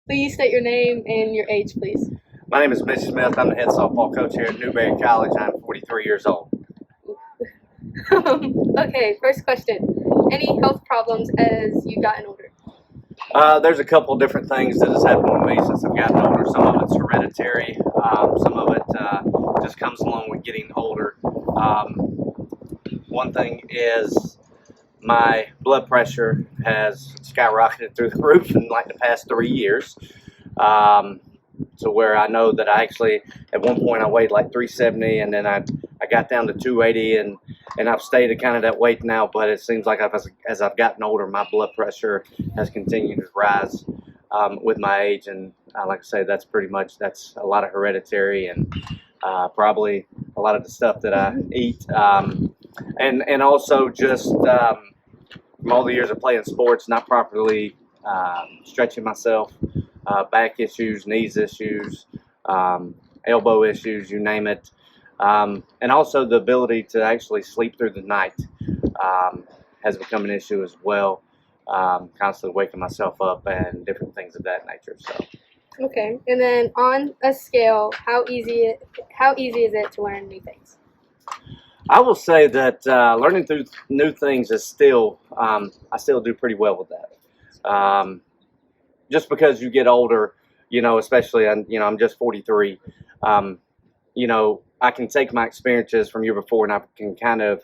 Please state your name and your age, please. My name is Mitch Smith. I'm the head softball coach here at Newberry College. I'm 43 years old. Okay, first question. Any health problems as you've gotten older? There's a couple different things that has happened with me since I've gotten older. Some of it's hereditary. Some of it just comes along with getting older. One thing is my blood pressure has skyrocketed through the roof in like the past 3 years. To where I know that I actually, at one point I weighed like 370 and then I got down to 280 and I've stayed at kind of that weight now, but it seems like as I've gotten older, my blood pressure has continued to rise with my age. And like I say, that's a lot of hereditary and probably a lot of the stuff that I eat. And also just from all the years of playing sports, not properly stretching myself. Back issues, knees issues, elbow issues, you name it. And also the ability to actually sleep through the night has become an issue as well. Constantly waking myself up and different things of that nature. So. Okay, and then on a scale, how easy is it to learn new things? I will say that learning through new things is still, I still do pretty well with that. Just because you get older, especially, I'm just 43, I can take my experiences from year before and I can kind of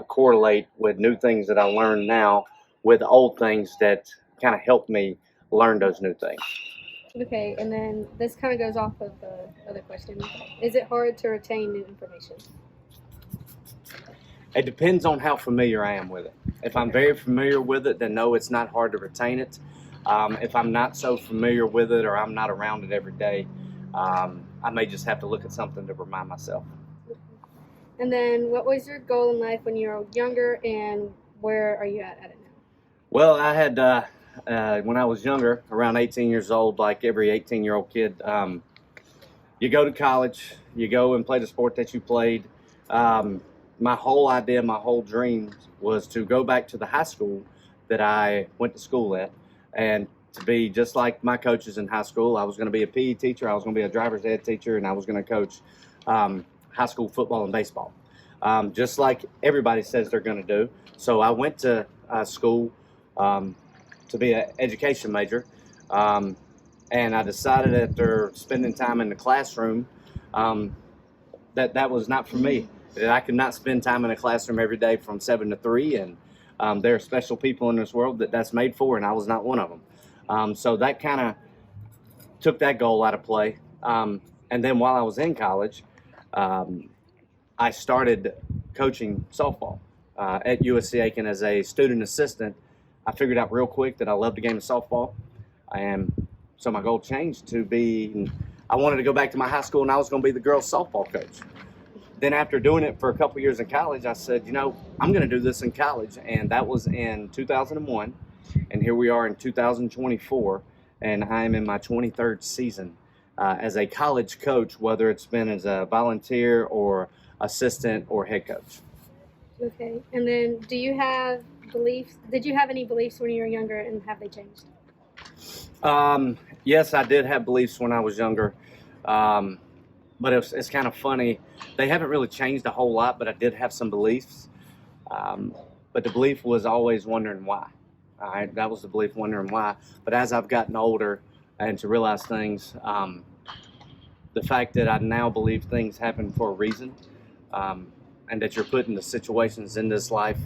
correlate with new things that I learn now with old things that kind of help me learn those new things. Okay, and then this kind of goes off of the other question. Is it hard to retain new information? It depends on how familiar I am with it. If I'm very familiar with it, then no, it's not hard to retain it. If I'm not so familiar with it or I'm not around it every day, I may just have to look at something to remind myself. And then what was your goal in life when you were younger and where are you at it now? Well, I had, when I was younger, around 18 years old, like every 18-year-old kid, you go to college, you go and play the sport that you played. My whole idea, my whole dream was to go back to the high school that I went to school at. And to be just like my coaches in high school. I was going to be a PE teacher, I was going to be a driver's ed teacher, and I was going to coach high school football and baseball, just like everybody says they're going to do. So I went to school to be an education major, and I decided after spending time in the classroom that was not for me, that I could not spend time in a classroom every day from 7 to 3, and there are special people in this world that's made for, and I was not one of them. So that kind of took that goal out of play. And then while I was in college, I started coaching softball at USC Aiken as a student assistant. I figured out real quick that I loved the game of softball. And so my goal changed to be, I wanted to go back to my high school and I was going to be the girls softball coach. Then after doing it for a couple years in college, I said, I'm going to do this in college. And that was in 2001. And here we are in 2024. And I'm in my 23rd season as a college coach, whether it's been as a volunteer or assistant or head coach. Okay. And then do you have beliefs? Did you have any beliefs when you were younger, and have they changed? Yes, I did have beliefs when I was younger. But it's kind of funny. They haven't really changed a whole lot, but I did have some beliefs. But the belief was always wondering why. All right, that was the belief, wondering why. But as I've gotten older and to realize things, the fact that I now believe things happen for a reason, and that you're put into situations in this life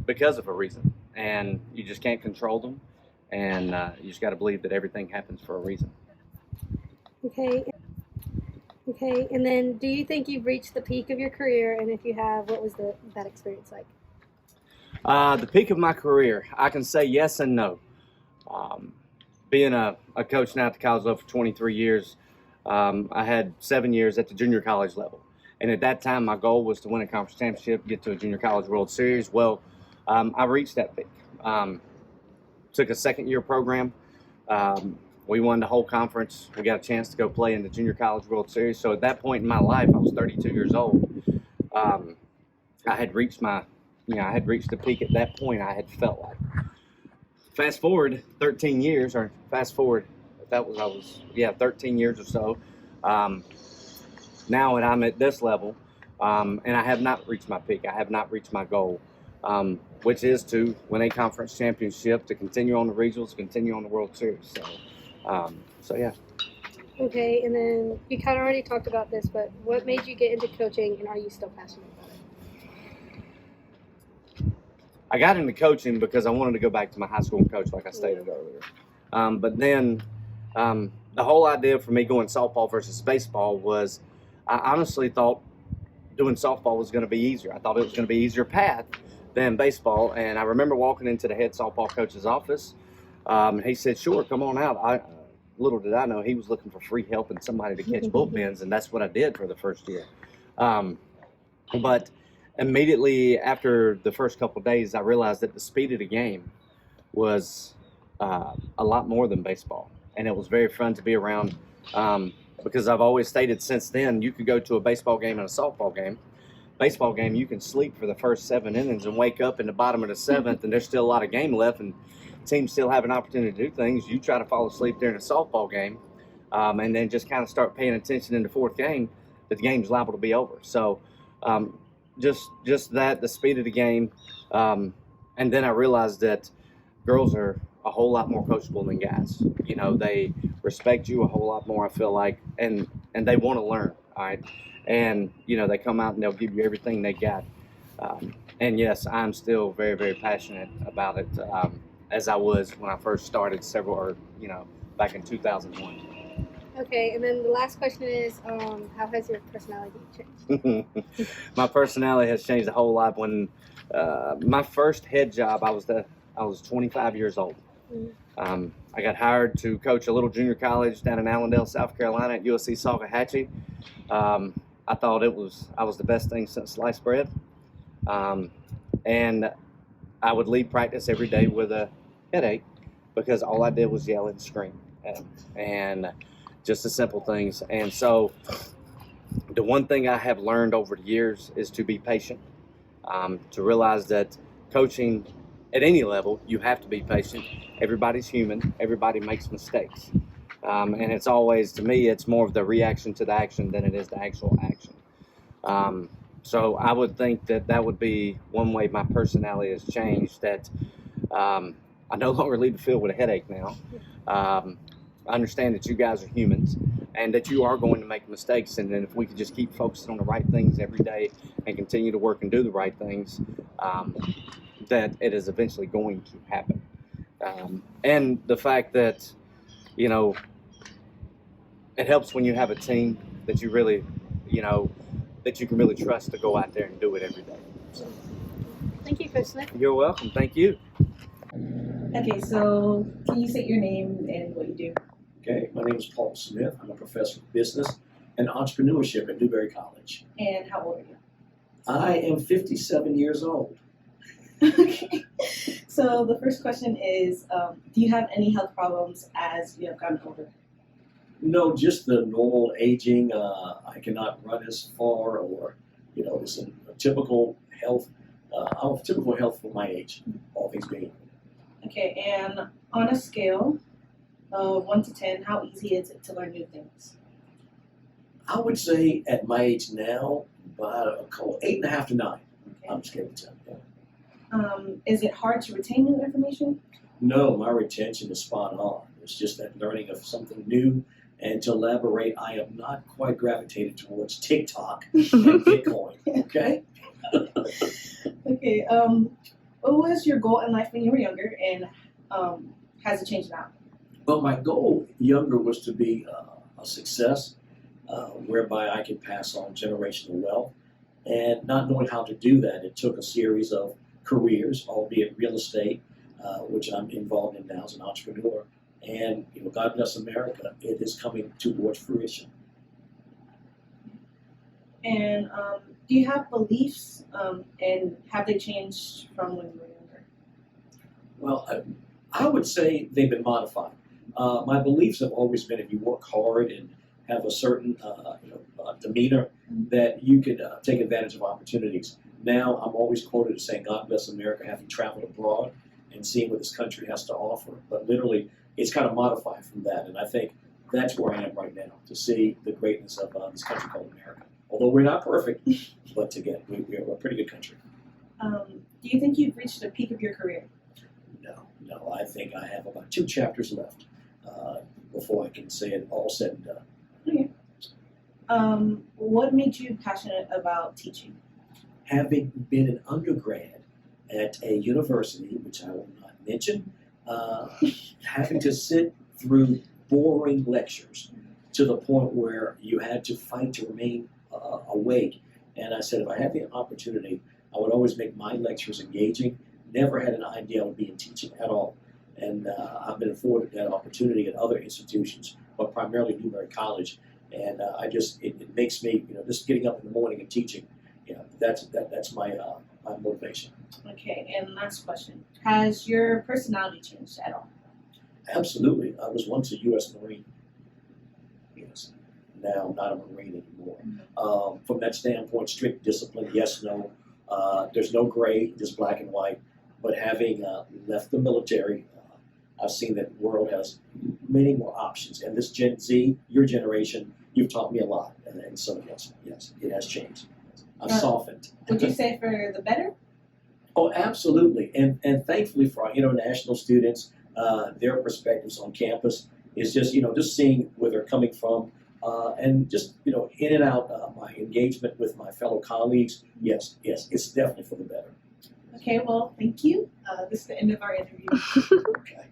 because of a reason, and you just can't control them, and you just got to believe that everything happens for a reason. Okay. Okay, and then do you think you've reached the peak of your career? And if you have, what was that experience like? The peak of my career, I can say yes and no. Being a coach now at the college level for 23 years, I had 7 years at the junior college level. And at that time, my goal was to win a conference championship, get to a junior college World Series. Well, I reached that peak. Took a second-year program. We won the whole conference. We got a chance to go play in the Junior College World Series. So at that point in my life, I was 32 years old. I had reached the peak at that point. I had felt like fast forward 13 years, or fast forward, that was, 13 years or so. Now and I'm at this level, and I have not reached my peak. I have not reached my goal, which is to win a conference championship, to continue on the regionals, continue on the World Series. So yeah. Okay, and then you kind of already talked about this, but what made you get into coaching, and are you still passionate about it? I got into coaching because I wanted to go back to my high school and coach, like I stated earlier. But then the whole idea for me going softball versus baseball was, I honestly thought doing softball was going to be easier. I thought it was going to be an easier path than baseball. And I remember walking into the head softball coach's office. He said, "Sure, come on out." Little did I know he was looking for free help and somebody to catch bullpens, and that's what I did for the first year. But immediately after the first couple of days, I realized that the speed of the game was a lot more than baseball, and it was very fun to be around, because I've always stated since then, you could go to a baseball game and a softball game. Baseball game, you can sleep for the first 7 innings and wake up in the bottom of the 7th, and there's still a lot of game left, and teams still have an opportunity to do things. You try to fall asleep during a softball game, and then just kind of start paying attention in the 4th game, that the game's liable to be over. So just that, the speed of the game, and then I realized that girls are a whole lot more coachable than guys. You know, they respect you a whole lot more, I feel like, and they want to learn, all right? And, you know, they come out and they'll give you everything they got. And yes, I'm still very, very passionate about it, as I was when I first started back in 2001. Okay, and then the last question is, how has your personality changed? My personality has changed a whole lot. When my first head job, I was 25 years old. I got hired to coach a little junior college down in Allendale, South Carolina at USC Salkehatchie. I thought I was the best thing since sliced bread. And I would leave practice every day with a headache because all I did was yell and scream, and just the simple things. And so the one thing I have learned over the years is to be patient, to realize that coaching at any level, you have to be patient. Everybody's human. Everybody makes mistakes. And it's always, to me, it's more of the reaction to the action than it is the actual action. So I would think that would be one way my personality has changed, that I no longer leave the field with a headache now. I understand that you guys are humans and that you are going to make mistakes, and then if we could just keep focusing on the right things every day and continue to work and do the right things, that it is eventually going to happen. And the fact that, you know, it helps when you have a team that you really, that you can really trust to go out there and do it every day. So. Thank you, Coach Smith. You're welcome. Thank you. Okay, so can you state your name and what you do? Okay, my name is Paul Smith. I'm a professor of business and entrepreneurship at Newberry College. And how old are you? I am 57 years old. Okay, so the first question is, do you have any health problems as you have gotten older? No, just the normal aging. I cannot run as far, or, it's a typical health. I'm a typical health for my age, all things being. Okay, and on a scale of 1 to 10, how easy is it to learn new things? I would say at my age now, about 8.5 to 9. Okay. I'm scared to tell you. Is it hard to retain new information? No, my retention is spot on. It's just that learning of something new. And to elaborate, I am not quite gravitated towards TikTok and Bitcoin. Okay? Okay. What was your goal in life when you were younger, and has it changed now? Well, my goal younger was to be a success, whereby I could pass on generational wealth. And not knowing how to do that, it took a series of careers, albeit real estate, which I'm involved in now as an entrepreneur. And God bless America, it is coming towards fruition. And do you have beliefs, and have they changed from when you were younger? Well, I would say they've been modified. My beliefs have always been, if you work hard and have a certain demeanor, that you could take advantage of opportunities. Now I'm always quoted as saying, God bless America, having traveled abroad. and seeing what this country has to offer. But literally, it's kind of modified from that. And I think that's where I am right now, to see the greatness of this country called America. Although we're not perfect, but again, we're a pretty good country. Do you think you've reached the peak of your career? No, I think I have about 2 chapters left before I can say it all said and done. Okay. What made you passionate about teaching? Having been an undergrad at a university, which I will not mention, having to sit through boring lectures to the point where you had to fight to remain awake. And I said, if I had the opportunity, I would always make my lectures engaging. Never had an idea of being teaching at all. And I've been afforded that opportunity at other institutions, but primarily Newberry College. And it makes me, just getting up in the morning and teaching, that's my motivation. Okay, and last question. Has your personality changed at all? Absolutely. I was once a U.S. Marine. Yes. Now I'm not a Marine anymore. From that standpoint, strict discipline, yes, no. There's no gray, just black and white. But having left the military, I've seen that the world has many more options. And this Gen Z, your generation, you've taught me a lot. And so, yes, it has changed. I've softened. Would you say for the better? Oh, absolutely. And thankfully for our international students, their perspectives on campus is just seeing where they're coming from, and just, in and out my engagement with my fellow colleagues. Yes, it's definitely for the better. Okay, well, thank you. This is the end of our interview. Okay.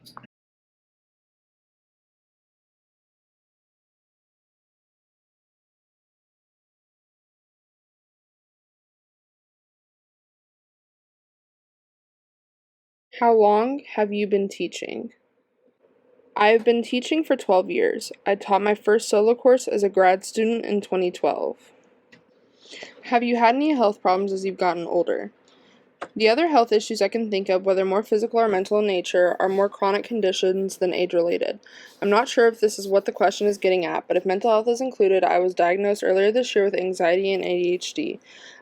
How long have you been teaching? I've been teaching for 12 years. I taught my first solo course as a grad student in 2012. Have you had any health problems as you've gotten older? The other health issues I can think of, whether more physical or mental in nature, are more chronic conditions than age-related. I'm not sure if this is what the question is getting at, but if mental health is included, I was diagnosed earlier this year with anxiety and ADHD.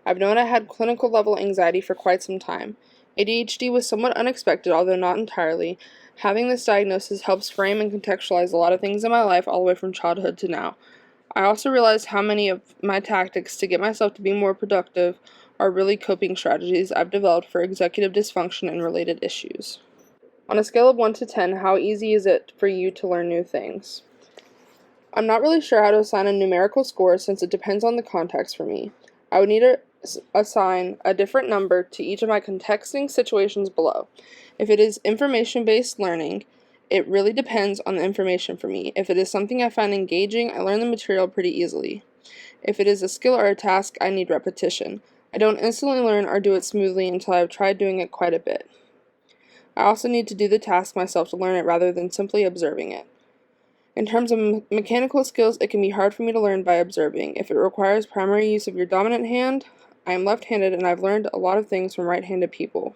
I've known I had clinical level anxiety for quite some time. ADHD was somewhat unexpected, although not entirely. Having this diagnosis helps frame and contextualize a lot of things in my life all the way from childhood to now. I also realized how many of my tactics to get myself to be more productive are really coping strategies I've developed for executive dysfunction and related issues. On a scale of 1 to 10, how easy is it for you to learn new things? I'm not really sure how to assign a numerical score since it depends on the context for me. I would need to assign a different number to each of my contexting situations below. If it is information-based learning, it really depends on the information for me. If it is something I find engaging, I learn the material pretty easily. If it is a skill or a task, I need repetition. I don't instantly learn or do it smoothly until I've tried doing it quite a bit. I also need to do the task myself to learn it rather than simply observing it. In terms of mechanical skills, it can be hard for me to learn by observing. If it requires primary use of your dominant hand, I am left-handed and I've learned a lot of things from right-handed people.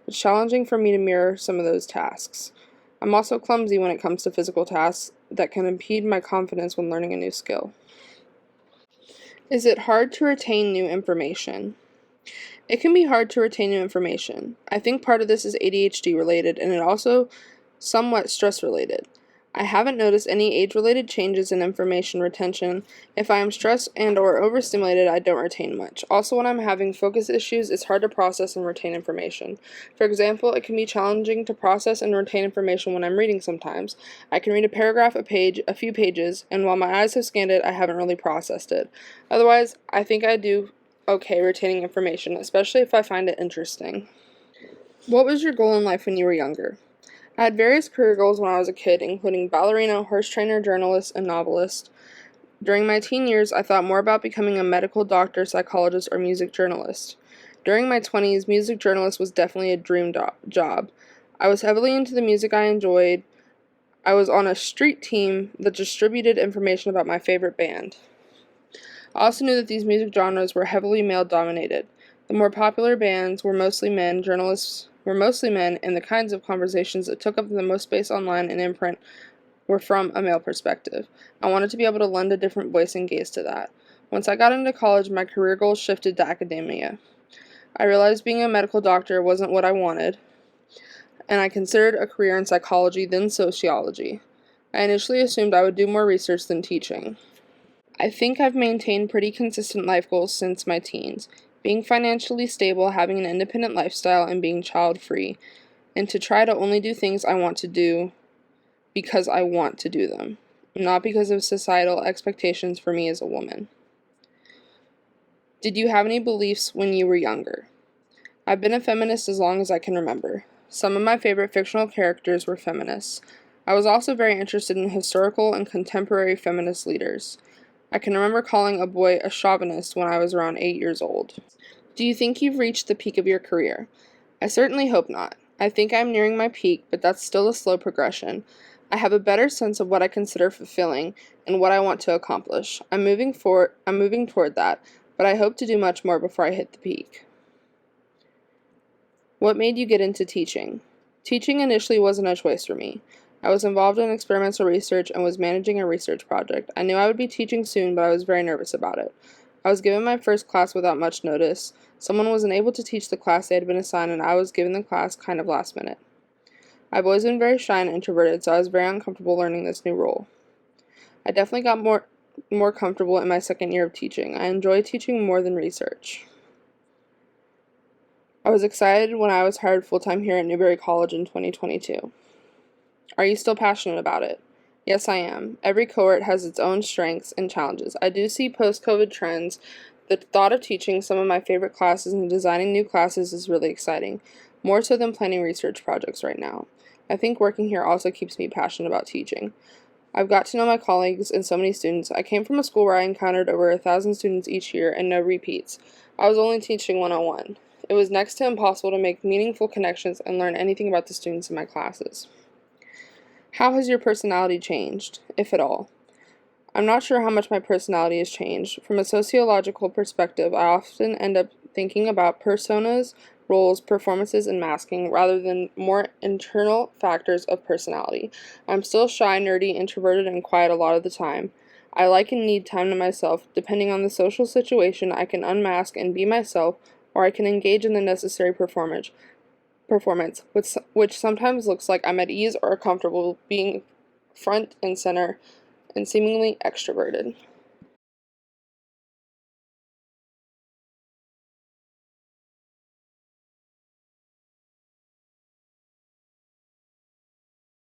It's challenging for me to mirror some of those tasks. I'm also clumsy when it comes to physical tasks that can impede my confidence when learning a new skill. Is it hard to retain new information? It can be hard to retain new information. I think part of this is ADHD related and it also somewhat stress related. I haven't noticed any age-related changes in information retention. If I am stressed and or overstimulated, I don't retain much. Also, when I'm having focus issues, it's hard to process and retain information. For example, it can be challenging to process and retain information when I'm reading sometimes. I can read a paragraph, a few pages, and while my eyes have scanned it, I haven't really processed it. Otherwise, I think I do okay retaining information, especially if I find it interesting. What was your goal in life when you were younger? I had various career goals when I was a kid, including ballerina, horse trainer, journalist, and novelist. During my teen years, I thought more about becoming a medical doctor, psychologist, or music journalist. During my 20s, music journalist was definitely a dream job. I was heavily into the music I enjoyed. I was on a street team that distributed information about my favorite band. I also knew that these music genres were heavily male-dominated. The more popular bands were mostly men, journalists were mostly men, and the kinds of conversations that took up the most space online and in print were from a male perspective. I wanted to be able to lend a different voice and gaze to that. Once I got into college, my career goals shifted to academia. I realized being a medical doctor wasn't what I wanted. and I considered a career in psychology, then sociology. I initially assumed I would do more research than teaching. I think I've maintained pretty consistent life goals since my teens, being financially stable, having an independent lifestyle, and being child-free, and to try to only do things I want to do because I want to do them, not because of societal expectations for me as a woman. Did you have any beliefs when you were younger? I've been a feminist as long as I can remember. Some of my favorite fictional characters were feminists. I was also very interested in historical and contemporary feminist leaders. I can remember calling a boy a chauvinist when I was around 8 years old. Do you think you've reached the peak of your career? I certainly hope not. I think I'm nearing my peak, but that's still a slow progression. I have a better sense of what I consider fulfilling and what I want to accomplish. I'm moving toward that, but I hope to do much more before I hit the peak. What made you get into teaching? Teaching initially wasn't a choice for me. I was involved in experimental research and was managing a research project. I knew I would be teaching soon, but I was very nervous about it. I was given my first class without much notice. Someone wasn't able to teach the class they had been assigned, and I was given the class kind of last minute. I've always been very shy and introverted, so I was very uncomfortable learning this new role. I definitely got more comfortable in my second year of teaching. I enjoy teaching more than research. I was excited when I was hired full-time here at Newberry College in 2022. Are you still passionate about it? Yes, I am. Every cohort has its own strengths and challenges. I do see post-COVID trends. The thought of teaching some of my favorite classes and designing new classes is really exciting, more so than planning research projects right now. I think working here also keeps me passionate about teaching. I've got to know my colleagues and so many students. I came from a school where I encountered over 1,000 students each year and no repeats. I was only teaching 101. It was next to impossible to make meaningful connections and learn anything about the students in my classes. How has your personality changed, if at all? I'm not sure how much my personality has changed. From a sociological perspective, I often end up thinking about personas, roles, performances, and masking rather than more internal factors of personality. I'm still shy, nerdy, introverted, and quiet a lot of the time. I like and need time to myself. Depending on the social situation, I can unmask and be myself, or I can engage in the necessary performance, which sometimes looks like I'm at ease or comfortable being front and center and seemingly extroverted.